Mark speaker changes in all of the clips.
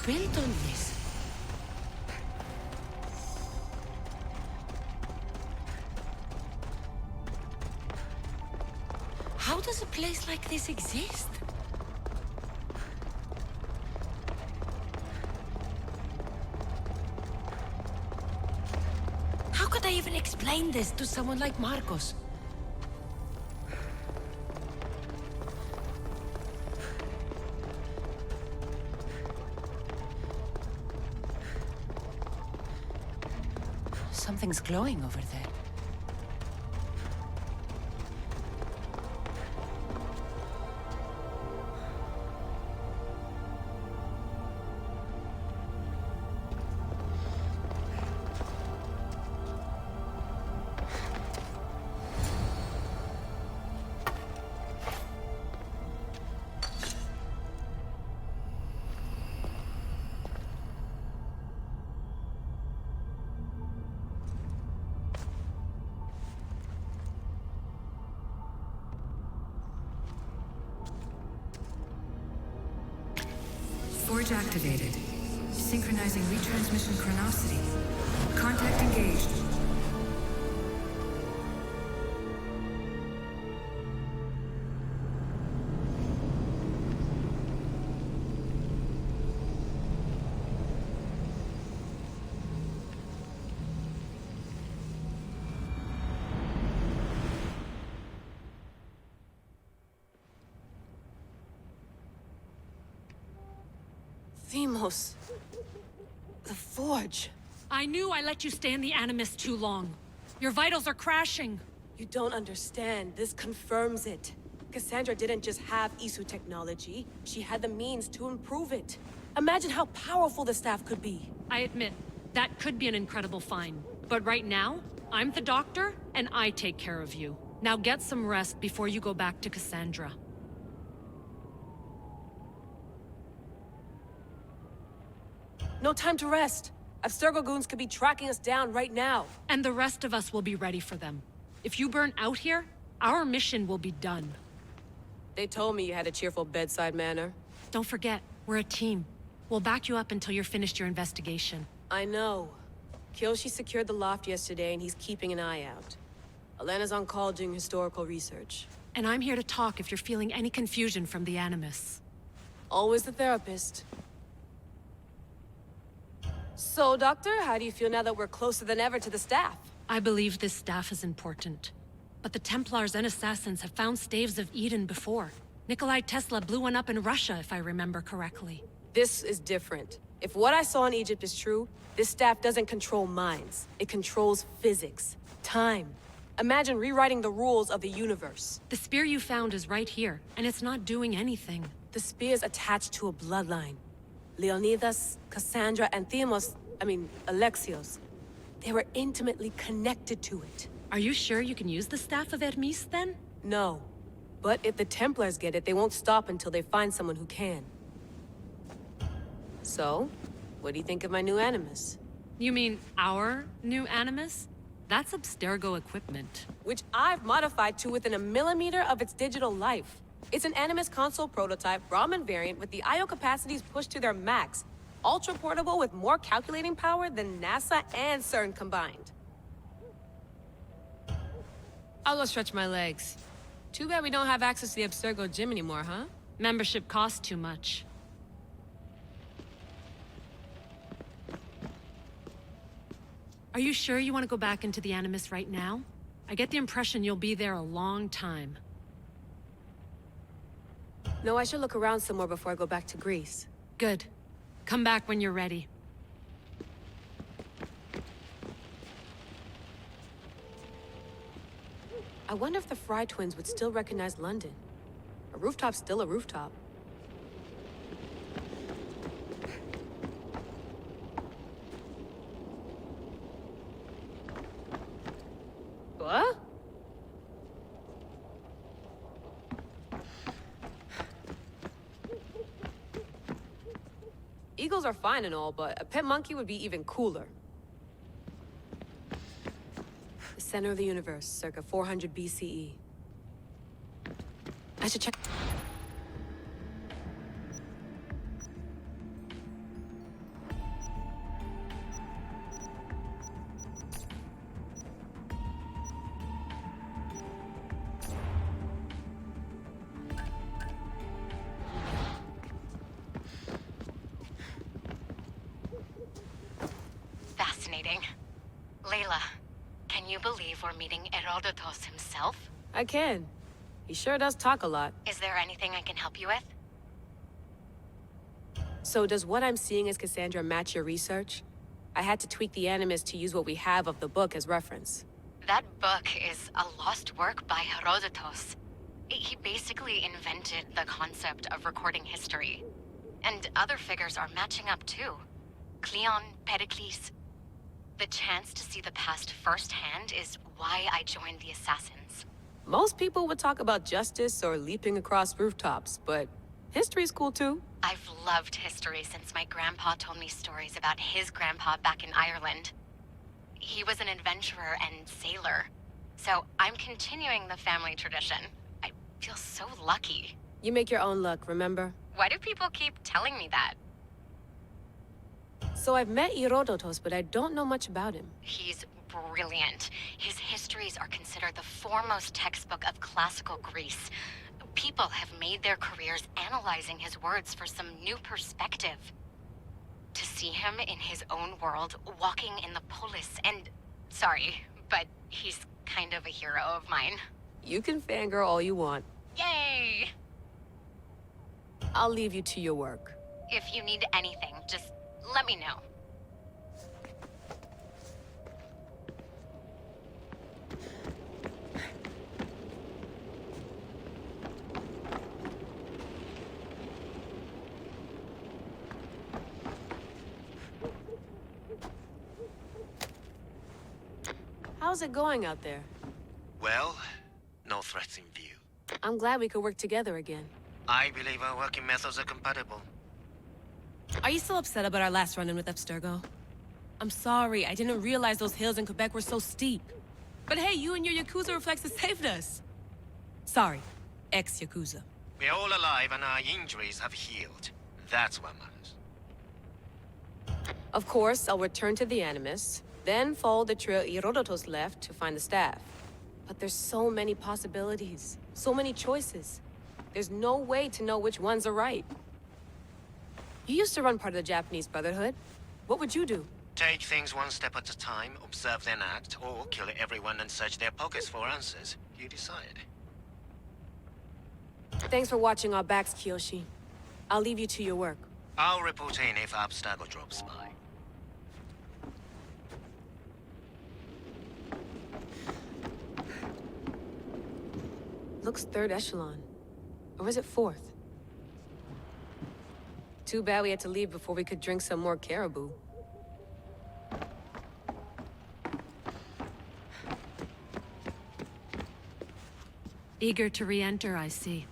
Speaker 1: built on this? How does a place like this exist? How could I even explain this to someone like Marcos? Something's glowing over there.
Speaker 2: Forge activated. Synchronizing retransmission chronicity. Contact engaged.
Speaker 1: Themos. The Forge.
Speaker 3: I knew I let you stay in the Animus too long. Your vitals are crashing.
Speaker 4: You don't understand. This confirms it. Kassandra didn't just have Isu technology. She had the means to improve it. Imagine how powerful the staff could be.
Speaker 3: I admit, that could be an incredible find. But right now, I'm the doctor, and I take care of you. Now get some rest before you go back to Kassandra.
Speaker 4: No time to rest. Abstergo goons could be tracking us down right now.
Speaker 3: And the rest of us will be ready for them. If you burn out here, our mission will be done.
Speaker 4: They told me you had a cheerful bedside manner.
Speaker 3: Don't forget, we're a team. We'll back you up until you're finished your investigation.
Speaker 4: I know. Kyoshi secured the loft yesterday and he's keeping an eye out. Elena's on call doing historical research.
Speaker 3: And I'm here to talk if you're feeling any confusion from the Animus.
Speaker 4: Always the therapist. So, Doctor, how do you feel now that we're closer than ever to the staff?
Speaker 3: I believe this staff is important. But the Templars and Assassins have found staves of Eden before. Nikolai Tesla blew one up in Russia, if I remember correctly.
Speaker 4: This is different. If what I saw in Egypt is true, this staff doesn't control minds. It controls physics, time. Imagine rewriting the rules of the universe.
Speaker 3: The spear you found is right here, and it's not doing anything.
Speaker 4: The spear's attached to a bloodline. Leonidas, Kassandra, and Alexios. They were intimately connected to it.
Speaker 3: Are you sure you can use the Staff of Hermes, then?
Speaker 4: No. But if the Templars get it, they won't stop until they find someone who can. So, what do you think of my new Animus?
Speaker 3: You mean our new Animus? That's Abstergo equipment.
Speaker 4: Which I've modified to within a millimeter of its digital life. It's an Animus console prototype Raman variant with the I/O capacities pushed to their max. Ultra portable with more calculating power than NASA and CERN combined. I'll go stretch my legs. Too bad we don't have access to the Abstergo gym anymore, huh?
Speaker 3: Membership costs too much. Are you sure you want to go back into the Animus right now? I get the impression you'll be there a long time.
Speaker 4: No, I should look around some more before I go back to Greece.
Speaker 3: Good. Come back when you're ready.
Speaker 4: I wonder if the Fry twins would still recognize London. A rooftop's still a rooftop. What? Eagles are fine and all, but a pet monkey would be even cooler. The center of the universe, circa 400 BCE. I should check.
Speaker 5: Layla, can you believe we're meeting Herodotus himself?
Speaker 4: I can. He sure does talk a lot.
Speaker 5: Is there anything I can help you with?
Speaker 4: So does what I'm seeing as Cassandra match your research? I had to tweak the animus to use what we have of the book as reference.
Speaker 5: That book is a lost work by Herodotus. He basically invented the concept of recording history. And other figures are matching up too. Cleon, Pericles. The chance to see the past firsthand is why I joined the Assassins.
Speaker 4: Most people would talk about justice or leaping across rooftops, but history's cool too.
Speaker 5: I've loved history since my grandpa told me stories about his grandpa back in Ireland. He was an adventurer and sailor. So I'm continuing the family tradition. I feel so lucky.
Speaker 4: You make your own luck, remember?
Speaker 5: Why do people keep telling me that?
Speaker 4: So I've met Herodotus, but I don't know much about him.
Speaker 5: He's brilliant. His histories are considered the foremost textbook of classical Greece. People have made their careers analyzing his words for some new perspective. To see him in his own world, walking in the polis, and... Sorry, but he's kind of a hero of mine.
Speaker 4: You can fangirl all you want.
Speaker 5: Yay!
Speaker 4: I'll leave you to your work.
Speaker 5: If you need anything, just let me know.
Speaker 4: How's it going out there?
Speaker 6: Well, no threats in view.
Speaker 4: I'm glad we could work together again.
Speaker 6: I believe our working methods are compatible.
Speaker 4: Are you still upset about our last run-in with Abstergo? I'm sorry, I didn't realize those hills in Quebec were so steep. But hey, you and your Yakuza reflexes saved us. Sorry, ex-Yakuza.
Speaker 6: We're all alive and our injuries have healed. That's what matters.
Speaker 4: Of course, I'll return to the Animus, then follow the trail Herodotus left to find the staff. But there's so many possibilities, so many choices. There's no way to know which ones are right. You used to run part of the Japanese Brotherhood. What would you do?
Speaker 6: Take things one step at a time, observe then act, or kill everyone and search their pockets for answers. You decide.
Speaker 4: Thanks for watching our backs, Kiyoshi. I'll leave you to your work.
Speaker 6: I'll report in if Abstergo drops by.
Speaker 4: Looks third echelon. Or is it fourth? Too bad we had to leave before we could drink some more caribou.
Speaker 3: Eager to re-enter, I see.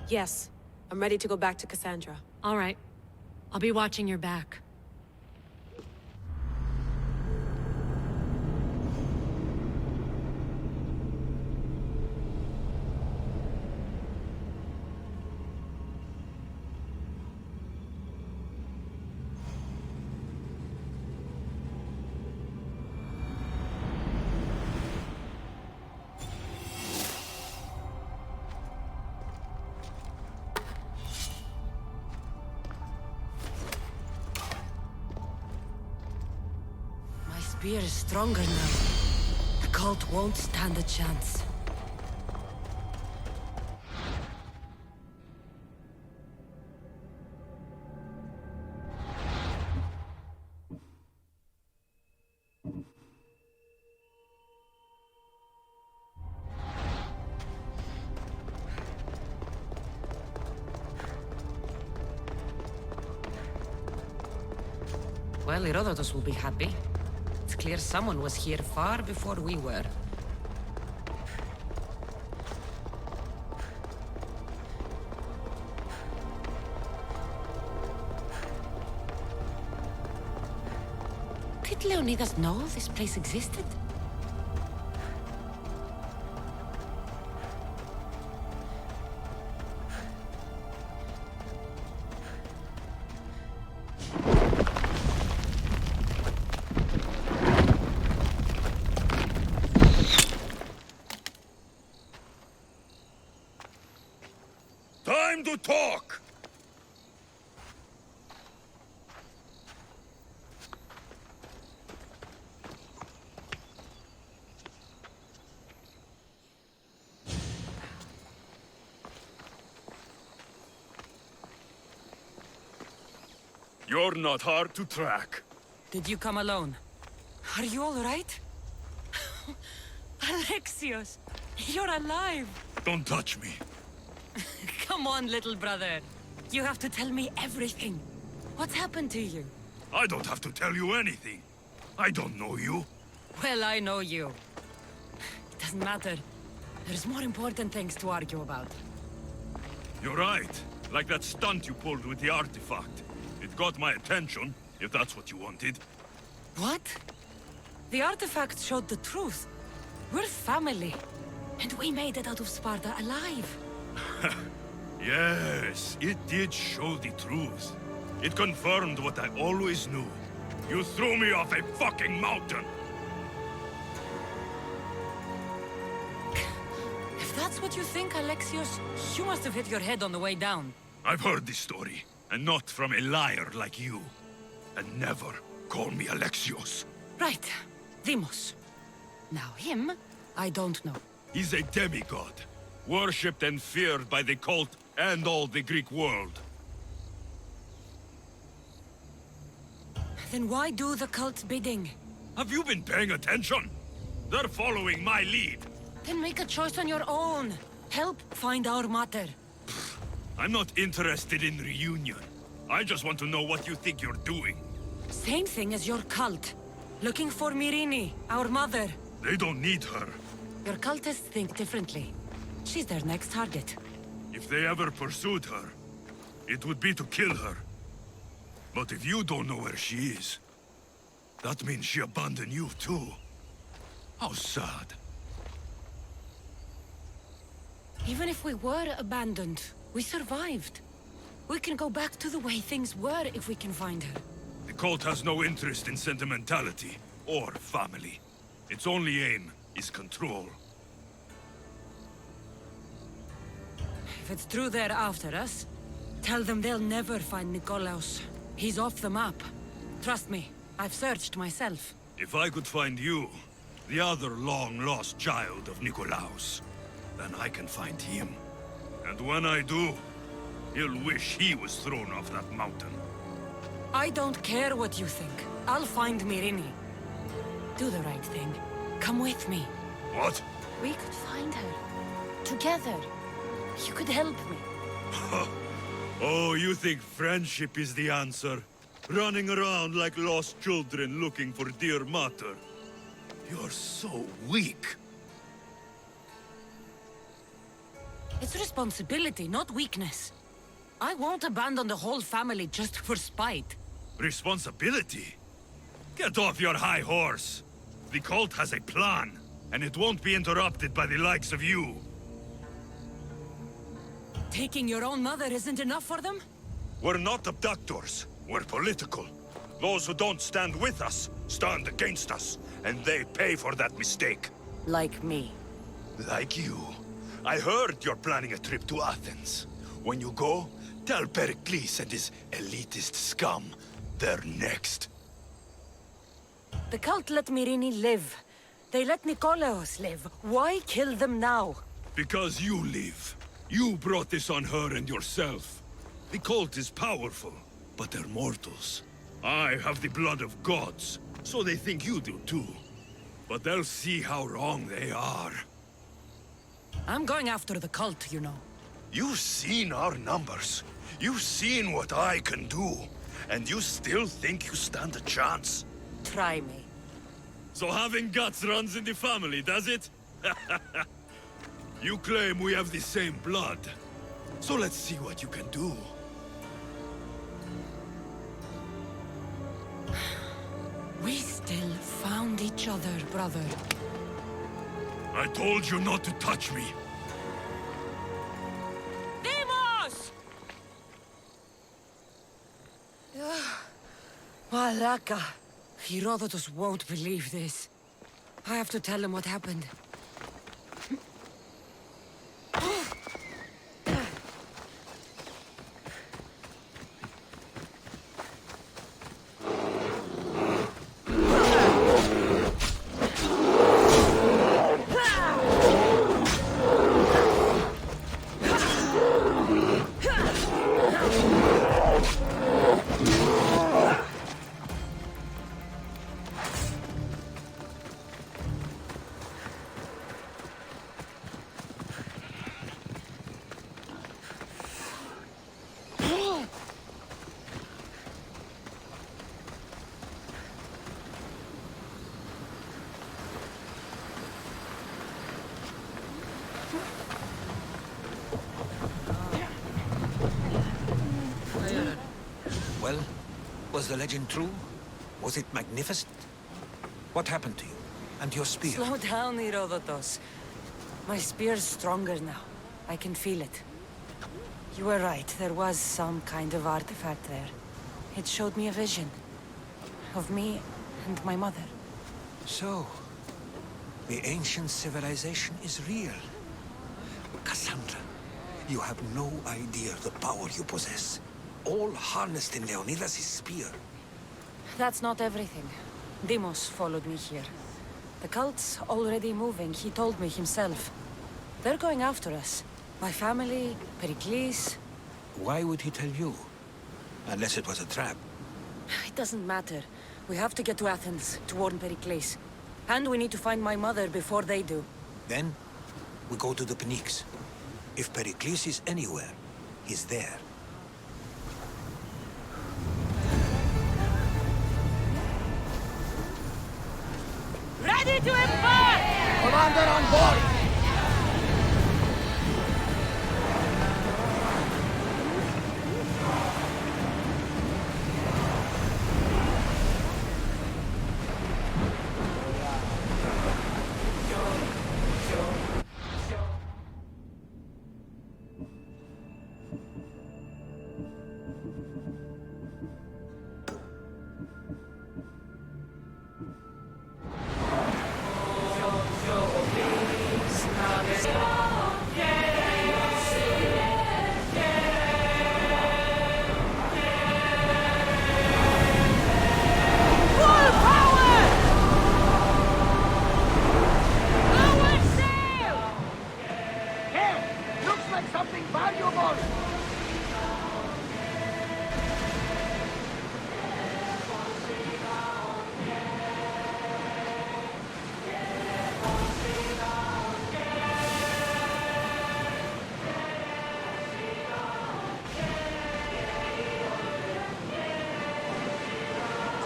Speaker 4: Yes, I'm ready to go back to Cassandra.
Speaker 3: All right. I'll be watching your back.
Speaker 1: Spear is stronger now. The cult won't stand a chance. Well, Herodotus will be happy. It's clear someone was here far before we were. Did Leonidas know this place existed?
Speaker 7: Time to talk! You're not hard to track.
Speaker 1: Did you come alone? Are you all right? Alexios, you're alive!
Speaker 7: Don't touch me.
Speaker 1: Come on, little brother. You have to tell me everything. What's happened to you?
Speaker 7: I don't have to tell you anything. I don't know you.
Speaker 1: Well, I know you. It doesn't matter. There's more important things to argue about.
Speaker 7: You're right. Like that stunt you pulled with the artifact. It got my attention, if that's what you wanted.
Speaker 1: What? The artifact showed the truth. We're family. And we made it out of Sparta alive.
Speaker 7: Yes, it did show the truth. It confirmed what I always knew. You threw me off a fucking mountain!
Speaker 1: If that's what you think, Alexios, you must have hit your head on the way down.
Speaker 7: I've heard this story, and not from a liar like you. And never call me Alexios.
Speaker 1: Right. Demos. Now him, I don't know.
Speaker 7: He's a demigod, worshipped and feared by the cult and all the Greek world.
Speaker 1: Then why do the cult's bidding?
Speaker 7: Have you been paying attention? They're following my lead.
Speaker 1: Then make a choice on your own. Help find our mater.
Speaker 7: I'm not interested in reunion. I just want to know what you think you're doing.
Speaker 1: Same thing as your cult. Looking for Myrrine, our mother.
Speaker 7: They don't need her.
Speaker 1: Your cultists think differently. She's their next target.
Speaker 7: If they ever pursued her, it would be to kill her. But if you don't know where she is, that means she abandoned you too. How sad.
Speaker 1: Even if we were abandoned, we survived. We can go back to the way things were if we can find her.
Speaker 7: The cult has no interest in sentimentality or family. Its only aim is control.
Speaker 1: If it's true they're after us, tell them they'll never find Nikolaos. He's off the map. Trust me, I've searched myself.
Speaker 7: If I could find you, the other long-lost child of Nikolaos, then I can find him. And when I do, he'll wish he was thrown off that mountain.
Speaker 1: I don't care what you think. I'll find Myrrine. Do the right thing. Come with me.
Speaker 7: What?
Speaker 1: We could find her. Together. You could help me.
Speaker 7: Oh, you think friendship is the answer? Running around like lost children looking for dear mater. You're so weak.
Speaker 1: It's responsibility, not weakness. I won't abandon the whole family just for spite.
Speaker 7: Responsibility? Get off your high horse. The cult has a plan, and it won't be interrupted by the likes of you.
Speaker 1: Taking your own mother isn't enough for them?
Speaker 7: We're not abductors. We're political. Those who don't stand with us, stand against us, and they pay for that mistake.
Speaker 1: Like me.
Speaker 7: Like you. I heard you're planning a trip to Athens. When you go, tell Pericles and his elitist scum they're next.
Speaker 1: The cult let Myrrine live. They let Nikolaos live. Why kill them now?
Speaker 7: Because you live. You brought this on her and yourself. The cult is powerful, but they're mortals. I have the blood of gods, so they think you do too. But they'll see how wrong they are.
Speaker 1: I'm going after the cult, you know.
Speaker 7: You've seen our numbers. You've seen what I can do. And you still think you stand a chance?
Speaker 1: Try me.
Speaker 7: So having guts runs in the family, does it? You claim we have the same blood. So let's see what you can do.
Speaker 1: We still found each other, brother.
Speaker 7: I told you not to touch me.
Speaker 1: Demos! Malaka. Herodotus won't believe this. I have to tell him what happened.
Speaker 8: Well, was the legend true? Was it magnificent? What happened to you? And your spear?
Speaker 1: Slow down, Herodotus. My spear's stronger now. I can feel it. You were right, there was some kind of artifact there. It showed me a vision. Of me and my mother.
Speaker 8: So, the ancient civilization is real. Kassandra, you have no idea the power you possess. All harnessed in Leonidas' spear.
Speaker 1: That's not everything. Deimos followed me here. The cult's already moving, he told me himself. They're going after us. My family, Pericles.
Speaker 8: Why would he tell you? Unless it was a trap.
Speaker 1: It doesn't matter. We have to get to Athens to warn Pericles. And we need to find my mother before they do.
Speaker 8: Then, we go to the Pnyx. If Pericles is anywhere, he's there.
Speaker 1: Ready to embark!
Speaker 9: Commander on board!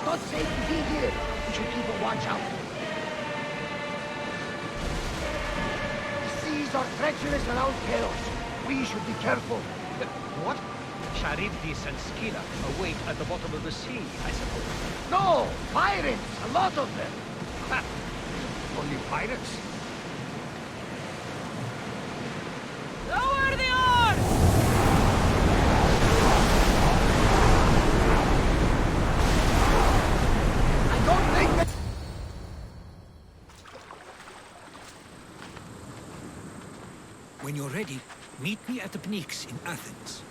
Speaker 9: Not safe to be here. We should keep a watch out. The seas are treacherous around Chaos. We should be careful.
Speaker 10: What? Charybdis and Scylla await at the bottom of the sea, I suppose.
Speaker 9: No! Pirates! A lot of them!
Speaker 10: Ha! Only pirates?
Speaker 1: Lower the oars!
Speaker 9: I don't think that...
Speaker 8: When you're ready, meet me at the Pnyx in Athens.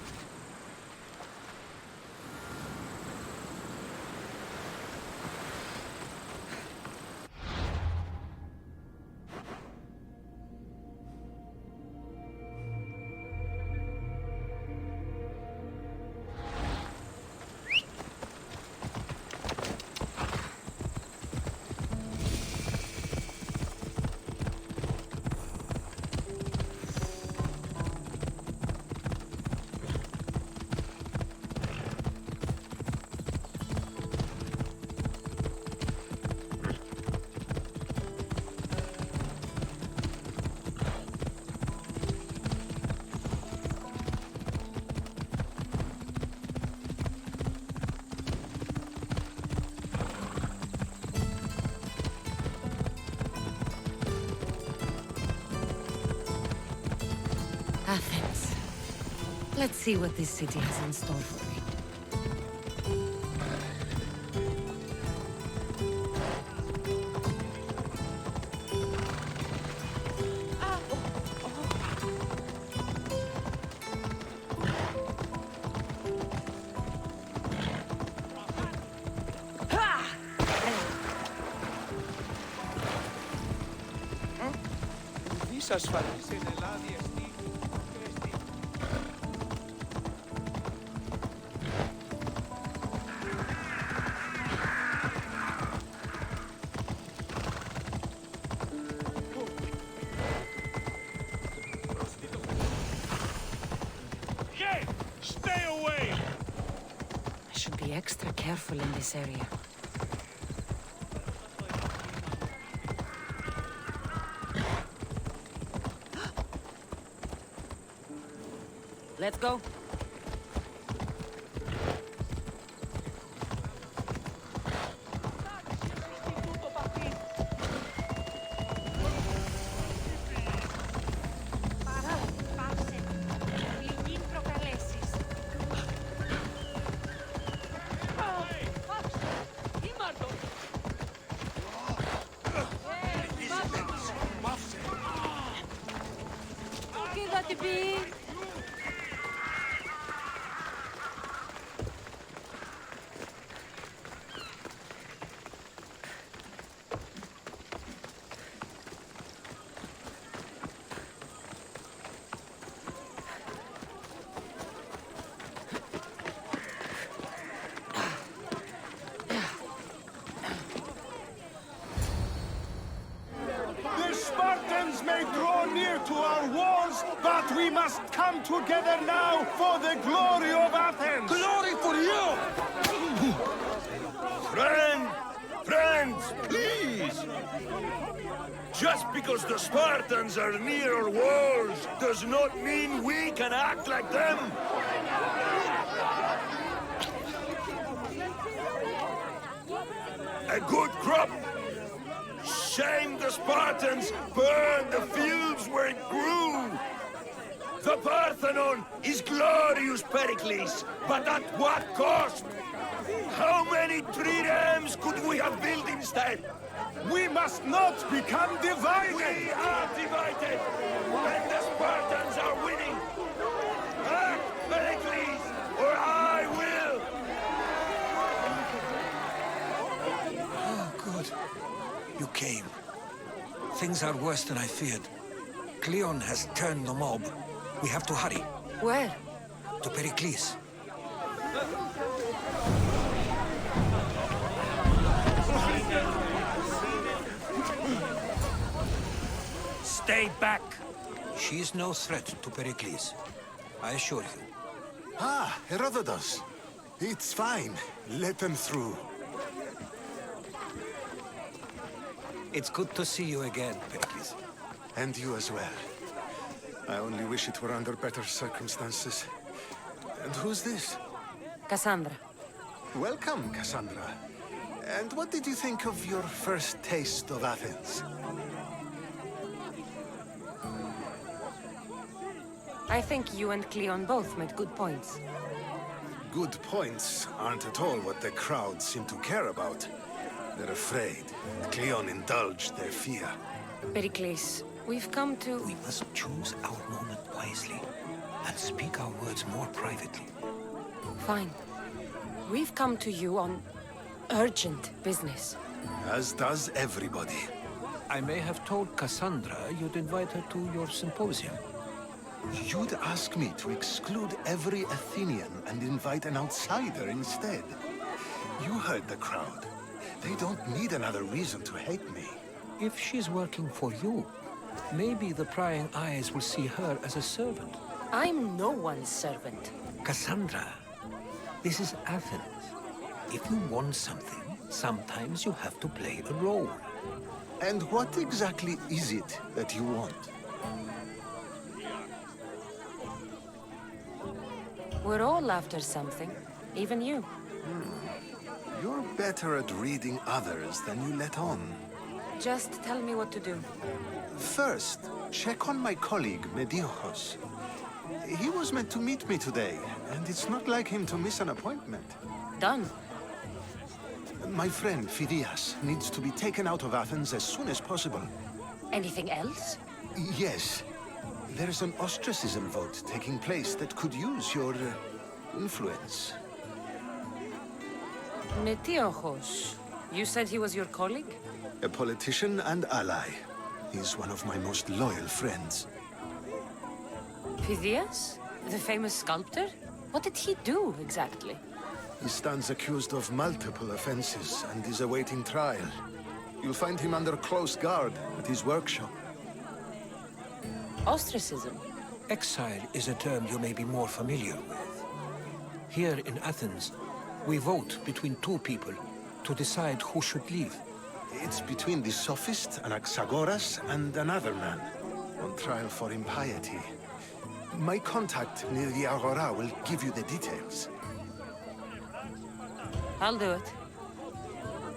Speaker 1: Athens. Let's see what this city has in store for me.
Speaker 7: Stay away!
Speaker 1: I should be extra careful in this area. Let's go.
Speaker 9: We must come together now for the glory of Athens!
Speaker 8: Glory for you!
Speaker 7: Friends, please! Just because the Spartans are near our walls does not mean we can act like them! A good crop! Shame the Spartans burned the fields where it grew! The Parthenon is glorious, Pericles, but at what cost? How many triremes could we have built instead?
Speaker 9: We must not become divided!
Speaker 7: We are divided, and the Spartans are winning! Act, Pericles, or I will!
Speaker 8: Oh, good. You came. Things are worse than I feared. Cleon has turned the mob. We have to hurry.
Speaker 1: Where?
Speaker 8: To Pericles. Stay back! She's no threat to Pericles. I assure you.
Speaker 11: Ah, Herodotus. It's fine. Let them through.
Speaker 8: It's good to see you again, Pericles.
Speaker 11: And you as well. I only wish it were under better circumstances. And who's this?
Speaker 1: Kassandra.
Speaker 11: Welcome, Kassandra. And what did you think of your first taste of Athens?
Speaker 1: I think you and Cleon both made good points.
Speaker 11: Good points aren't at all what the crowd seem to care about. They're afraid. Cleon indulged their fear.
Speaker 1: Pericles, we've come to...
Speaker 8: We must choose our moment wisely and speak our words more privately.
Speaker 1: Fine. We've come to you on urgent business.
Speaker 11: As does everybody.
Speaker 8: I may have told Kassandra you'd invite her to your symposium.
Speaker 11: You'd ask me to exclude every Athenian and invite an outsider instead. You heard the crowd. They don't need another reason to hate me.
Speaker 8: If she's working for you, maybe the prying eyes will see her as a servant.
Speaker 1: I'm no one's servant.
Speaker 8: Kassandra, this is Athens. If you want something, sometimes you have to play a role.
Speaker 11: And what exactly is it that you want?
Speaker 1: We're all after something. Even you.
Speaker 11: You're better at reading others than you let on.
Speaker 1: Just tell me what to do.
Speaker 11: First, check on my colleague, Mediocos. He was meant to meet me today, and it's not like him to miss an appointment.
Speaker 1: Done.
Speaker 11: My friend, Phidias, needs to be taken out of Athens as soon as possible.
Speaker 1: Anything else?
Speaker 11: Yes. There's an ostracism vote taking place that could use your influence.
Speaker 1: Metiochos. You said he was your colleague?
Speaker 11: A politician and ally. He's one of my most loyal friends.
Speaker 1: Phidias? The famous sculptor? What did he do, exactly?
Speaker 11: He stands accused of multiple offenses and is awaiting trial. You'll find him under close guard at his workshop.
Speaker 1: Ostracism?
Speaker 8: Exile is a term you may be more familiar with. Here in Athens, we vote between two people to decide who should leave.
Speaker 11: It's between the sophist Anaxagoras and another man, on trial for impiety. My contact near the Agora will give you the details.
Speaker 1: I'll do it.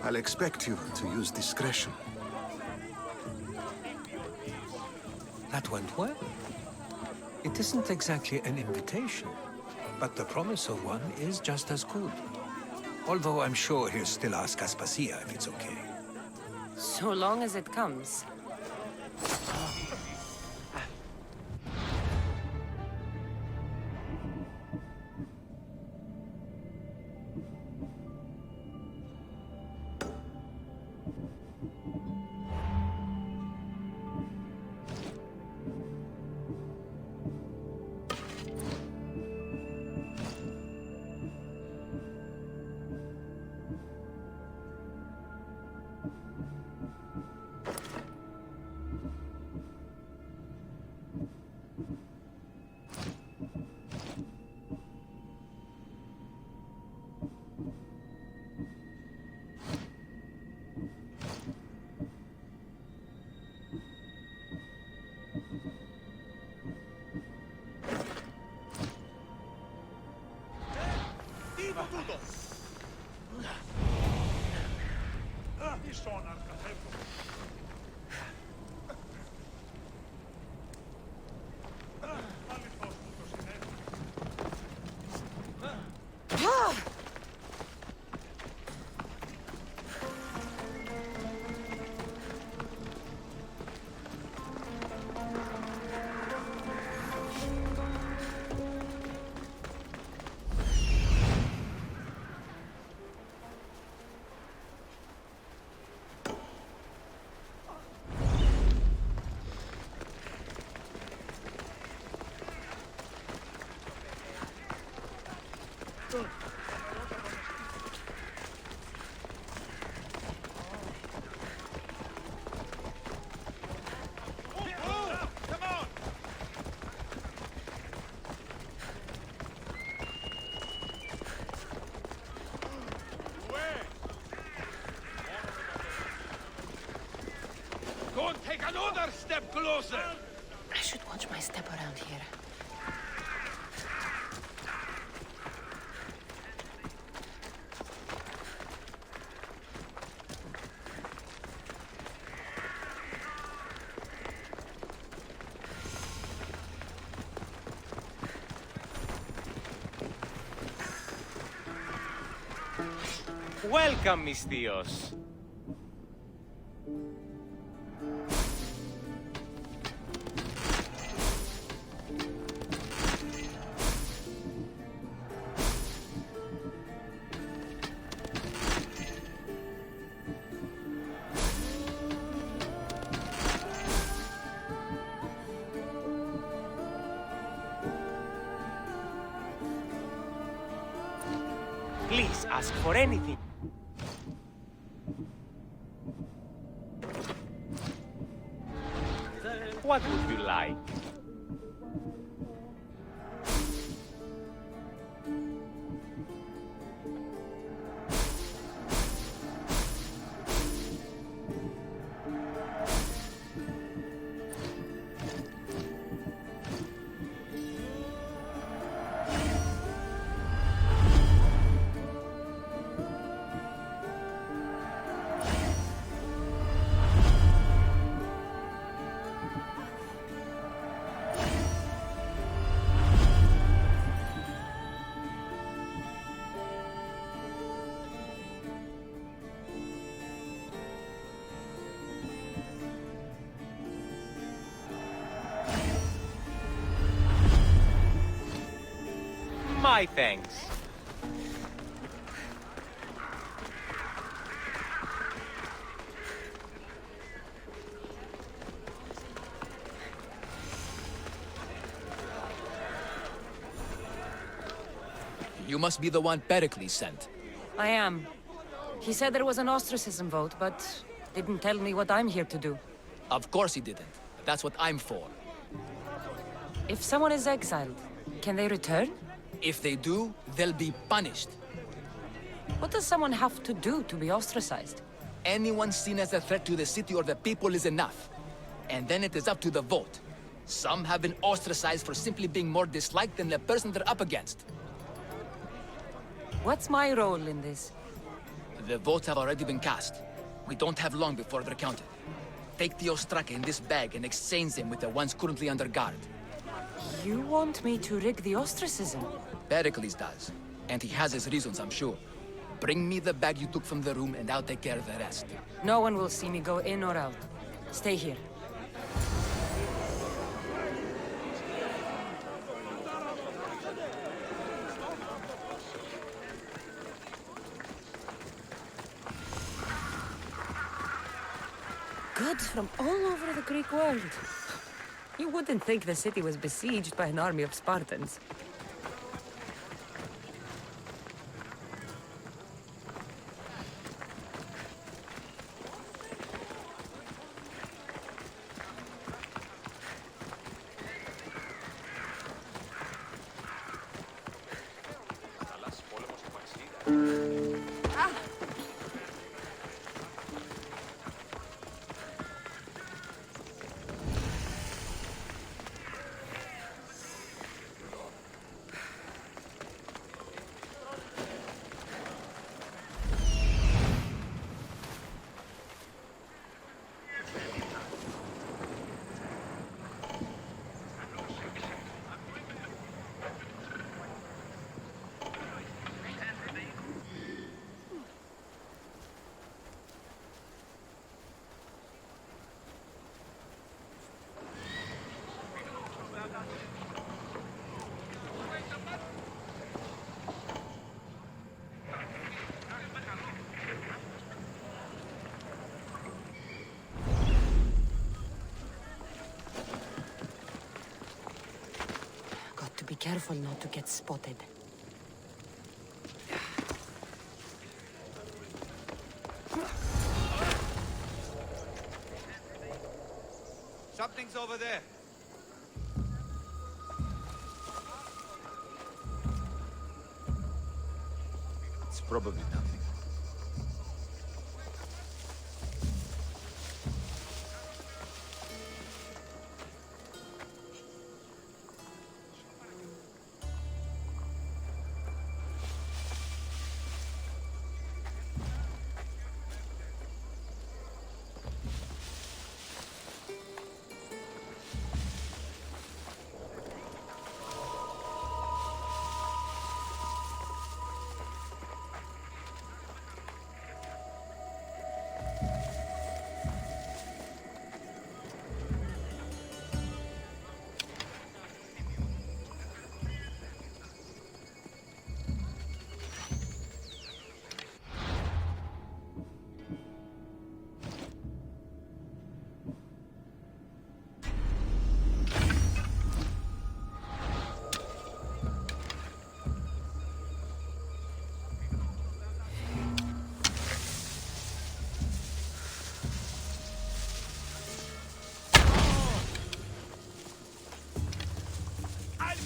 Speaker 11: I'll expect you to use discretion.
Speaker 8: That went well. It isn't exactly an invitation, but the promise of one is just as good. Although I'm sure he'll still ask Aspasia if it's okay.
Speaker 1: So long as it comes.
Speaker 7: Don't take another step closer!
Speaker 1: I should watch my step around here.
Speaker 10: Welcome, mis tíos. Please ask for anything. What would you like? My thanks.
Speaker 12: You must be the one Pericles sent.
Speaker 1: I am. He said there was an ostracism vote, but didn't tell me what I'm here to do.
Speaker 12: Of course he didn't. That's what I'm for.
Speaker 1: If someone is exiled, can they return?
Speaker 12: If they do, they'll be punished.
Speaker 1: What does someone have to do to be ostracized?
Speaker 12: Anyone seen as a threat to the city or the people is enough. And then it is up to the vote. Some have been ostracized for simply being more disliked than the person they're up against.
Speaker 1: What's my role in this?
Speaker 12: The votes have already been cast. We don't have long before they're counted. Take the Ostraka in this bag and exchange them with the ones currently under guard.
Speaker 1: You want me to rig the ostracism?
Speaker 12: Pericles does. And he has his reasons, I'm sure. Bring me the bag you took from the room and I'll take care of the rest.
Speaker 1: No one will see me go in or out. Stay here. Goods from all over the Greek world. You wouldn't think the city was besieged by an army of Spartans. careful not to get spotted.
Speaker 13: Something's over there.
Speaker 11: It's probably nothing.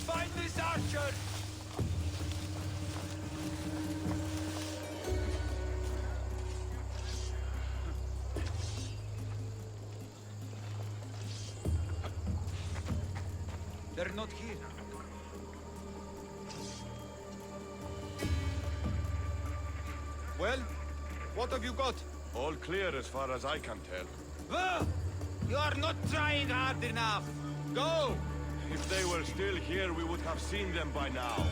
Speaker 13: Find this archer! They're not here.
Speaker 14: Well, what have you got? All clear as far as I can tell.
Speaker 13: Whoa! You are not trying hard enough. Go!
Speaker 14: If they were still here, we would have seen them by now.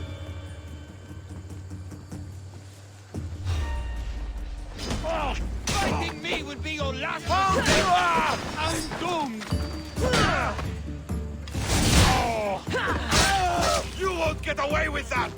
Speaker 13: Oh, fighting me will be your last. I'm doomed.
Speaker 14: You won't get away with that!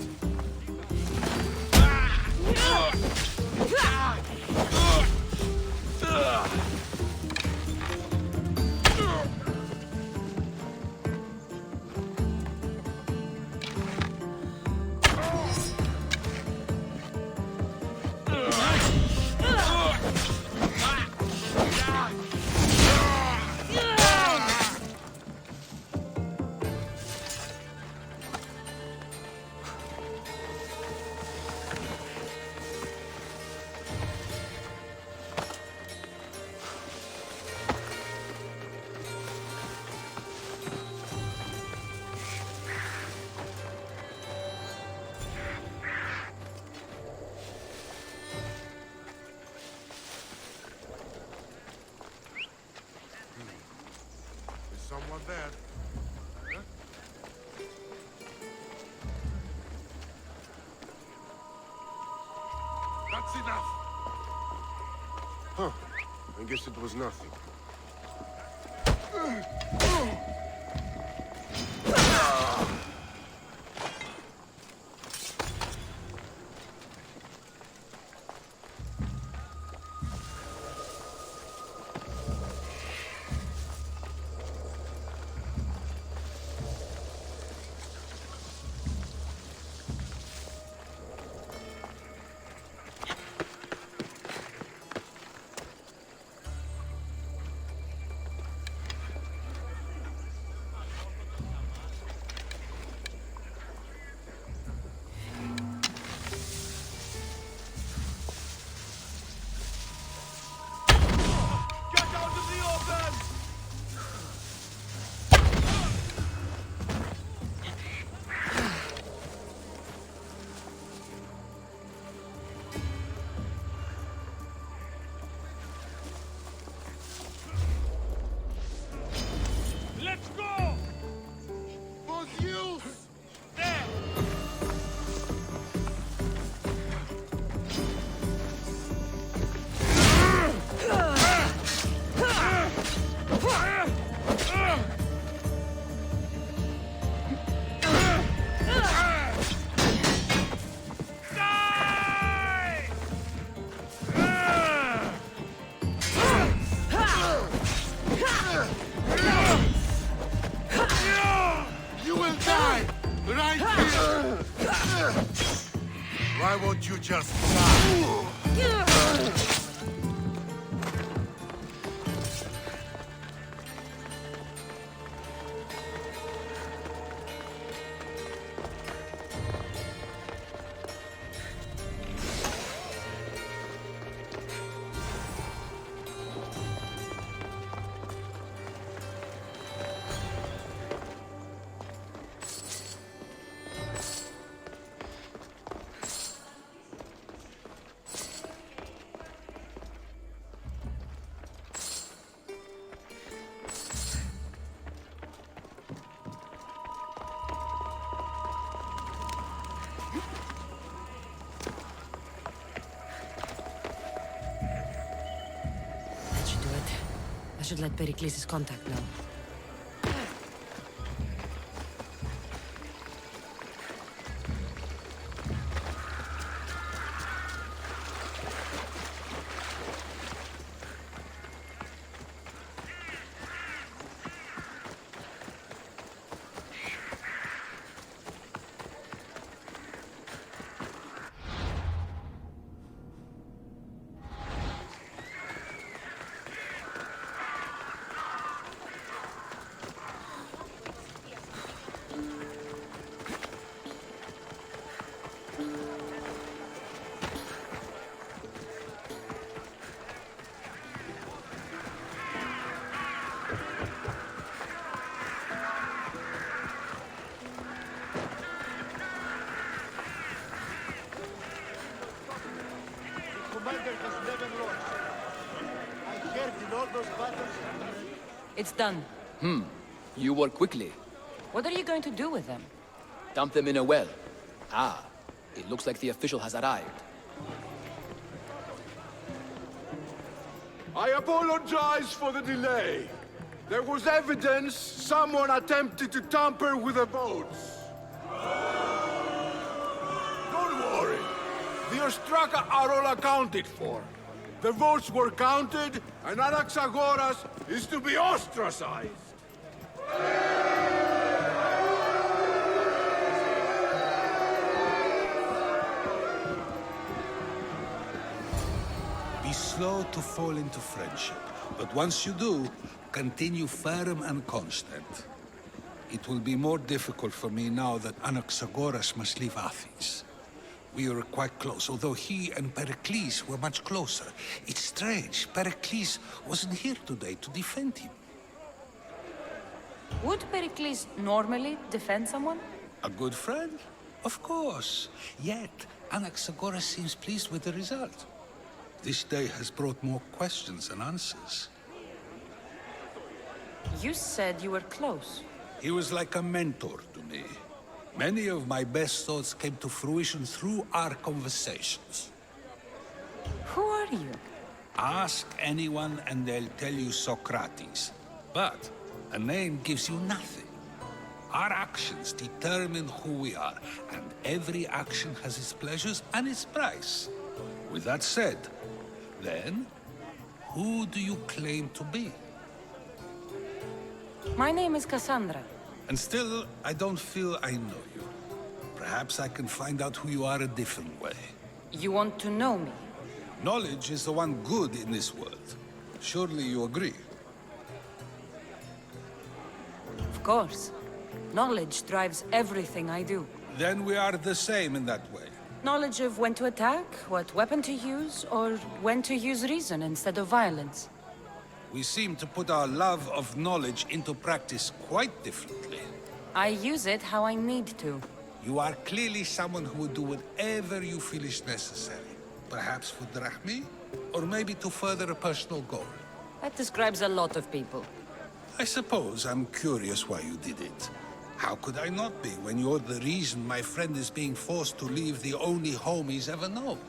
Speaker 15: Someone there. Huh? That's enough.
Speaker 14: Huh. I guess it was nothing.
Speaker 15: Why won't you just die?
Speaker 1: I should let Pericles' contact know.
Speaker 9: Commander has never lost. I heard in all those battles.
Speaker 1: It's done.
Speaker 12: You work quickly.
Speaker 1: What are you going to do with them?
Speaker 12: Dump them in a well. Ah, it looks like the official has arrived.
Speaker 14: I apologize for the delay. There was evidence someone attempted to tamper with the votes. Don't worry. The Ostraka are all accounted for. The votes were counted, and Anaxagoras is to be ostracized.
Speaker 8: Be slow to fall into friendship, but once you do, continue firm and constant. It will be more difficult for me now that Anaxagoras must leave Athens. We were quite close, although he and Pericles were much closer. It's strange, Pericles wasn't here today to defend him.
Speaker 1: Would Pericles normally defend someone?
Speaker 8: A good friend? Of course. Yet, Anaxagoras seems pleased with the result. This day has brought more questions than answers.
Speaker 1: You said you were close.
Speaker 8: He was like a mentor to me. Many of my best thoughts came to fruition through our conversations.
Speaker 1: Who are you?
Speaker 8: Ask anyone and they'll tell you Socrates. But a name gives you nothing. Our actions determine who we are, and every action has its pleasures and its price. With that said, then, who do you claim to be?
Speaker 1: My name is Kassandra.
Speaker 8: And still, I don't feel I know you. Perhaps I can find out who you are a different way.
Speaker 1: You want to know me?
Speaker 8: Knowledge is the one good in this world. Surely you agree?
Speaker 1: Of course. Knowledge drives everything I do.
Speaker 8: Then we are the same in that way.
Speaker 1: Knowledge of when to attack, what weapon to use, or when to use reason instead of violence.
Speaker 8: We seem to put our love of knowledge into practice quite differently.
Speaker 1: I use it how I need to.
Speaker 8: You are clearly someone who would do whatever you feel is necessary. Perhaps for drachmi, or maybe to further a personal goal.
Speaker 1: That describes a lot of people.
Speaker 8: I suppose I'm curious why you did it. How could I not be when you're the reason my friend is being forced to leave the only home he's ever known?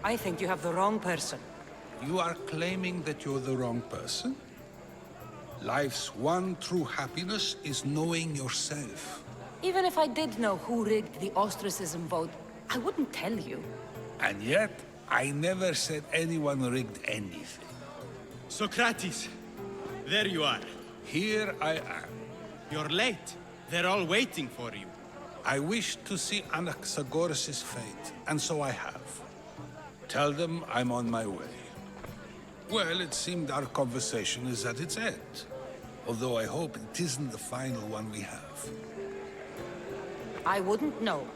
Speaker 1: I think you have the wrong person.
Speaker 8: You are claiming that you're the wrong person? Life's one true happiness is knowing yourself.
Speaker 1: Even if I did know who rigged the ostracism vote, I wouldn't tell you.
Speaker 8: And yet, I never said anyone rigged anything.
Speaker 13: Socrates, there you are.
Speaker 8: Here I am.
Speaker 13: You're late. They're all waiting for you.
Speaker 15: I wish to see Anaxagoras' fate, and so I have. Tell them I'm on my way. Well, it seemed our conversation is at its end. Although I hope it isn't the final one we have.
Speaker 1: I wouldn't know.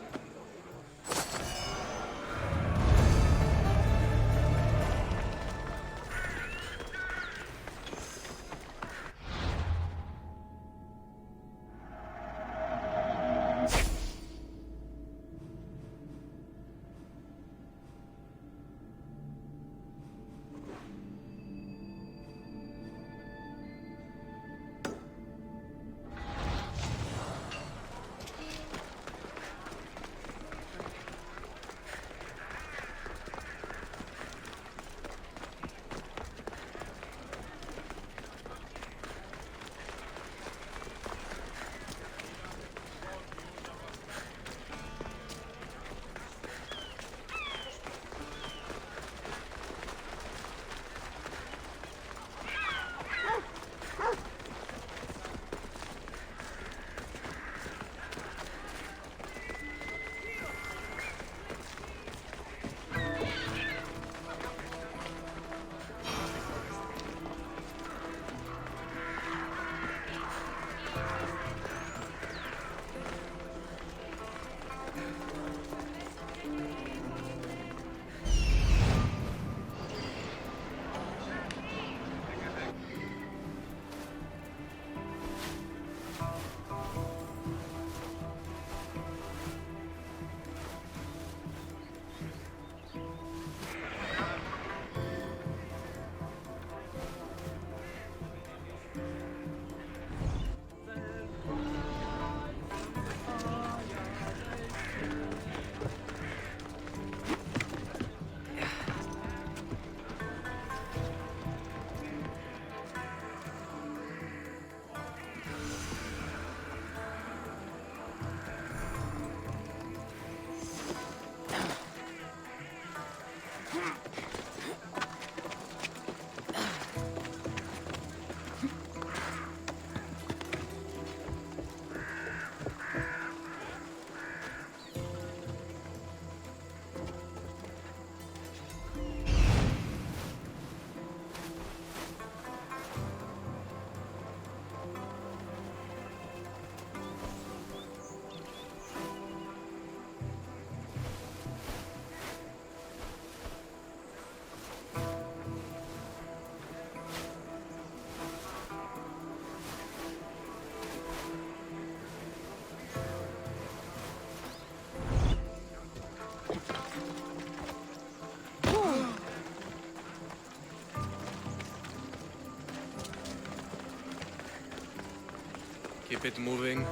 Speaker 16: Keep it moving.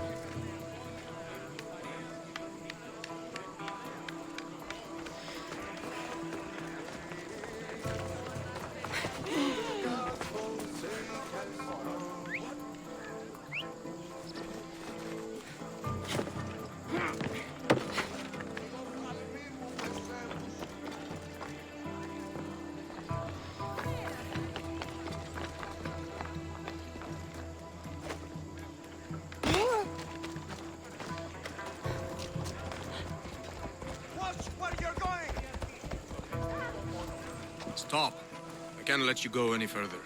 Speaker 16: Stop. I can't let you go any further.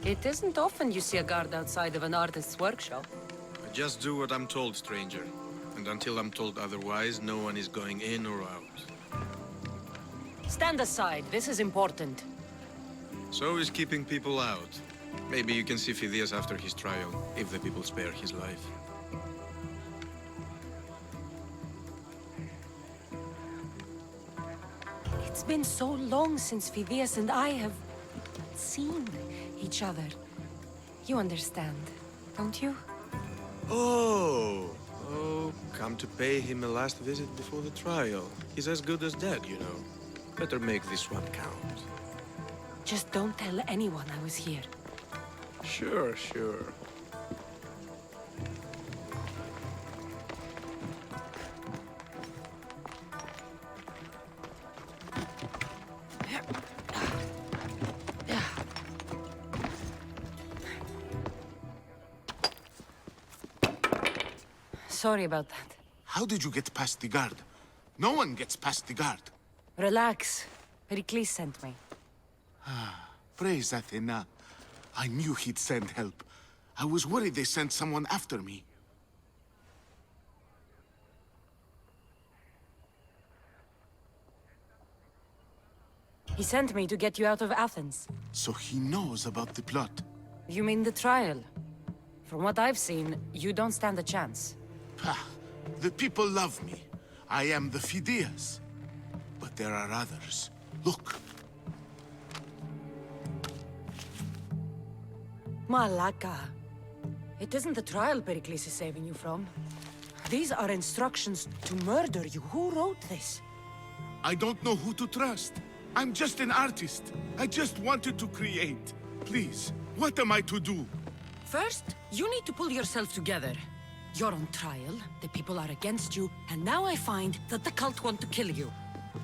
Speaker 1: It isn't often you see a guard outside of an artist's workshop.
Speaker 16: I just do what I'm told, stranger. And until I'm told otherwise, no one is going in or out.
Speaker 1: Stand aside. This is important.
Speaker 16: So is keeping people out. Maybe you can see Phidias after his trial, if the people spare his life.
Speaker 1: It's been so long since Phidias and I have seen each other. You understand, don't you?
Speaker 16: Oh, come to pay him a last visit before the trial. He's as good as dead, you know. Better make this one count.
Speaker 1: Just don't tell anyone I was here.
Speaker 16: Sure, sure.
Speaker 1: Sorry about that.
Speaker 11: How did you get past the guard? No one gets past the guard.
Speaker 1: Relax. Pericles sent me.
Speaker 11: Praise Athena. I knew he'd send help. I was worried they sent someone after me.
Speaker 1: He sent me to get you out of Athens.
Speaker 11: So he knows about the plot.
Speaker 1: You mean the trial? From what I've seen, you don't stand a chance.
Speaker 11: Pah, the people love me. I am the Phidias. But there are others. Look.
Speaker 1: Malaka. It isn't the trial Pericles is saving you from. These are instructions to murder you. Who wrote this?
Speaker 11: I don't know who to trust. I'm just an artist. I just wanted to create. Please, what am I to do?
Speaker 1: First, you need to pull yourself together. You're on trial, the people are against you, and now I find that the cult want to kill you.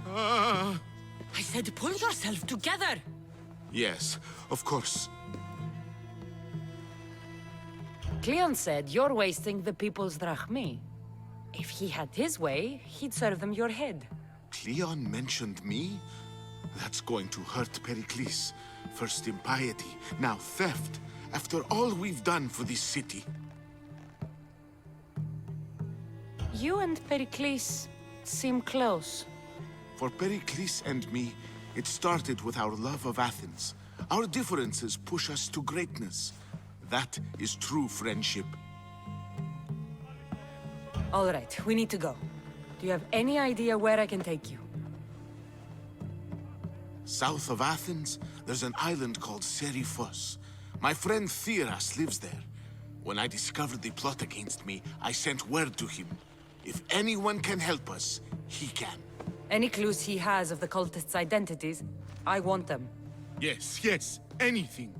Speaker 1: I said pull yourself together!
Speaker 11: Yes, of course.
Speaker 1: Cleon said you're wasting the people's drachmi. If he had his way, he'd serve them your head.
Speaker 11: Cleon mentioned me? That's going to hurt Pericles. First impiety, now theft. After all we've done for this city.
Speaker 1: You and Pericles seem close.
Speaker 11: For Pericles and me, it started with our love of Athens. Our differences push us to greatness. That is true friendship.
Speaker 1: All right, we need to go. Do you have any idea where I can take you?
Speaker 11: South of Athens, there's an island called Seriphos. My friend Theras lives there. When I discovered the plot against me, I sent word to him. If anyone can help us, he can.
Speaker 1: Any clues he has of the cultists' identities, I want them.
Speaker 11: Yes, yes, anything.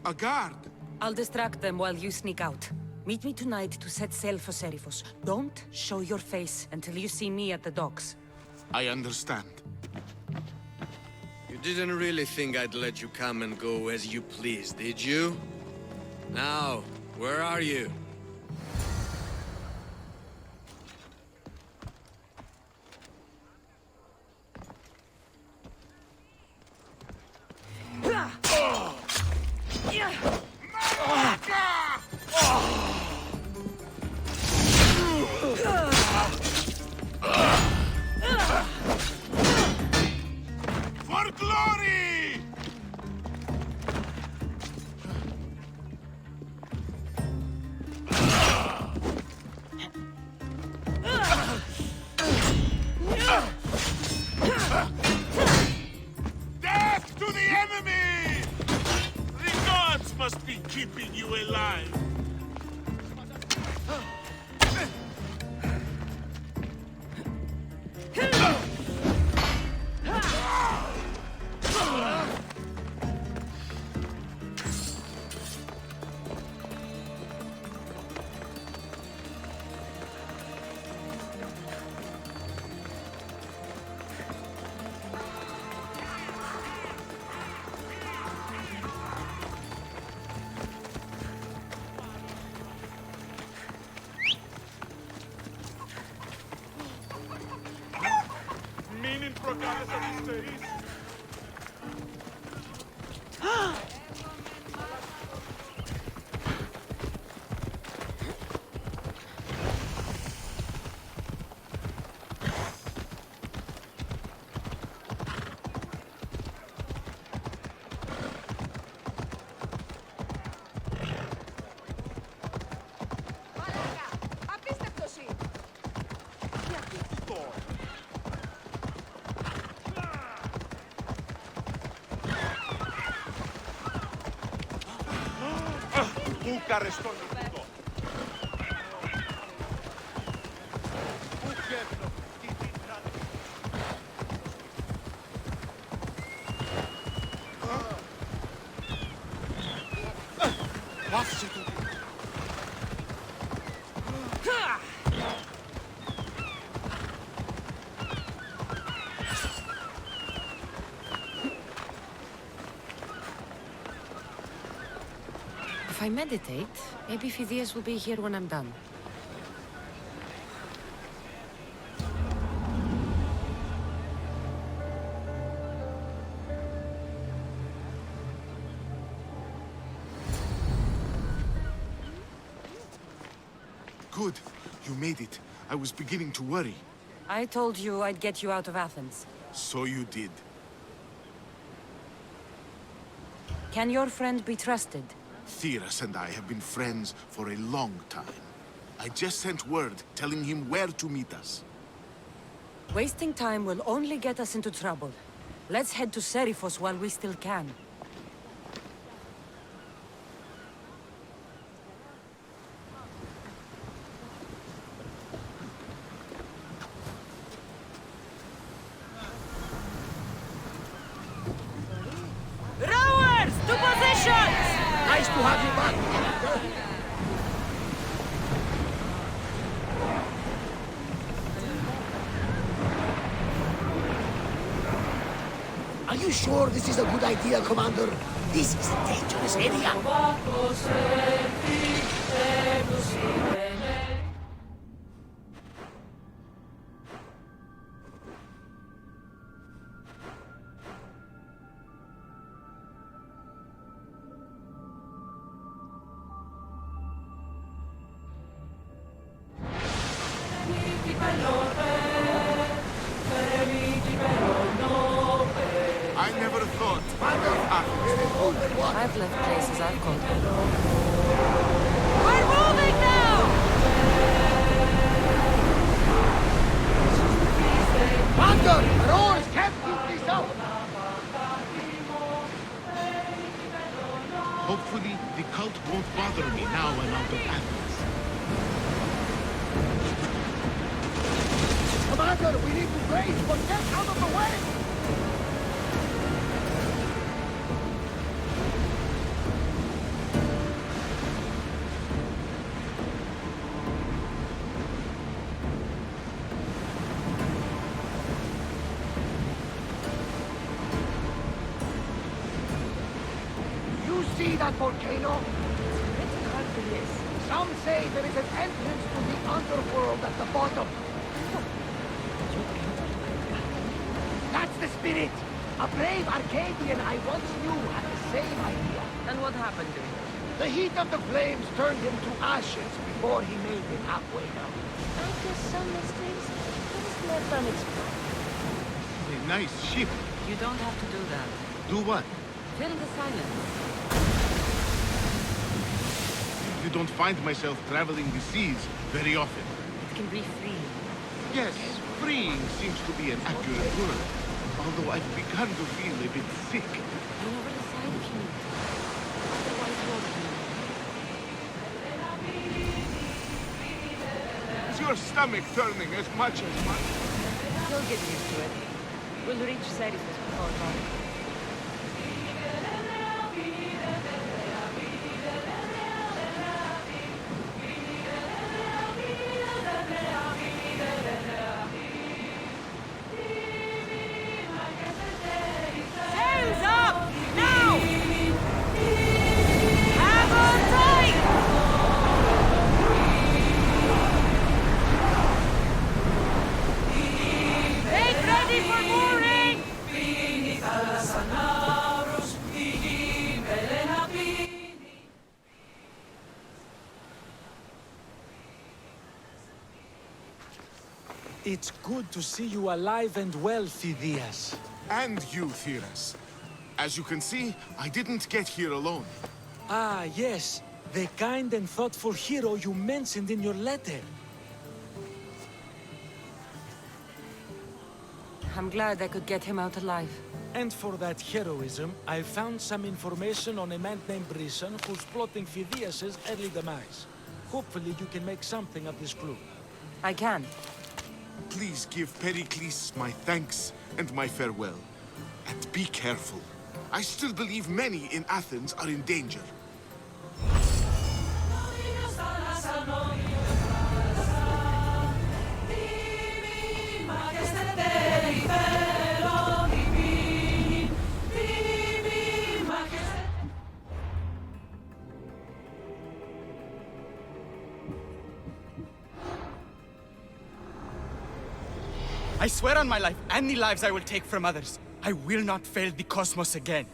Speaker 11: A guard.
Speaker 1: I'll distract them while you sneak out. Meet me tonight to set sail for Seriphos. Don't show your face until you see me at the docks.
Speaker 11: I understand.
Speaker 16: You didn't really think I'd let you come and go as you please, did you? Now, where are you?
Speaker 11: For glory! Death to the enemy! The gods must be keeping you alive.
Speaker 1: If I meditate, maybe Phidias will be here when I'm done.
Speaker 11: Good. You made it. I was beginning to worry.
Speaker 1: I told you I'd get you out of Athens.
Speaker 11: So you did.
Speaker 1: Can your friend be trusted?
Speaker 11: Theras and I have been friends for a long time. I just sent word telling him where to meet us.
Speaker 1: Wasting time will only get us into trouble. Let's head to Serifos while we still can.
Speaker 9: Rowers! To positions! Nice to have you back. Are you sure this is a good idea, Commander? This is a dangerous area.
Speaker 11: I never thought Athens.
Speaker 1: I've left places I've called home.
Speaker 9: We're moving now! Commander, rowers can't keep this up!
Speaker 11: Hopefully, the cult won't bother me now I'm out of Athens.
Speaker 9: Commander, we need to race, but get out of the way! You see that volcano? It's hard to miss. Some say there is an entrance to the underworld at the bottom. That's the spirit! A brave Arcadian I once knew had the same idea.
Speaker 1: And what happened to him?
Speaker 9: The heat of the flames turned him to ashes before he made it halfway down.
Speaker 1: After some mistakes, things left unexplored.
Speaker 11: A nice ship.
Speaker 1: You don't have to do that.
Speaker 11: Do what?
Speaker 1: Fill the silence.
Speaker 11: You don't find myself traveling the seas very often.
Speaker 1: It can be freeing.
Speaker 11: Yes, freeing seems to be an accurate word. Although I've begun to feel a bit sick.
Speaker 1: You never decide if you need to. Otherwise, you'll be.
Speaker 11: Is your stomach turning as much as mine?
Speaker 1: You'll get used to it. We'll reach Serifos before long.
Speaker 9: Sails up! Now! Have on tight! Make ready for mooring!
Speaker 17: It's good to see you alive and well, Phidias.
Speaker 11: And you, Theras. As you can see, I didn't get here alone.
Speaker 17: Ah, yes. The kind and thoughtful hero you mentioned in your letter.
Speaker 1: I'm glad I could get him out alive.
Speaker 17: And for that heroism, I found some information on a man named Brisson who's plotting Phidias' early demise. Hopefully you can make something of this clue.
Speaker 1: I can.
Speaker 11: Please give Pericles my thanks and my farewell. And be careful. I still believe many in Athens are in danger.
Speaker 18: I swear on my life and the lives I will take from others, I will not fail the cosmos again.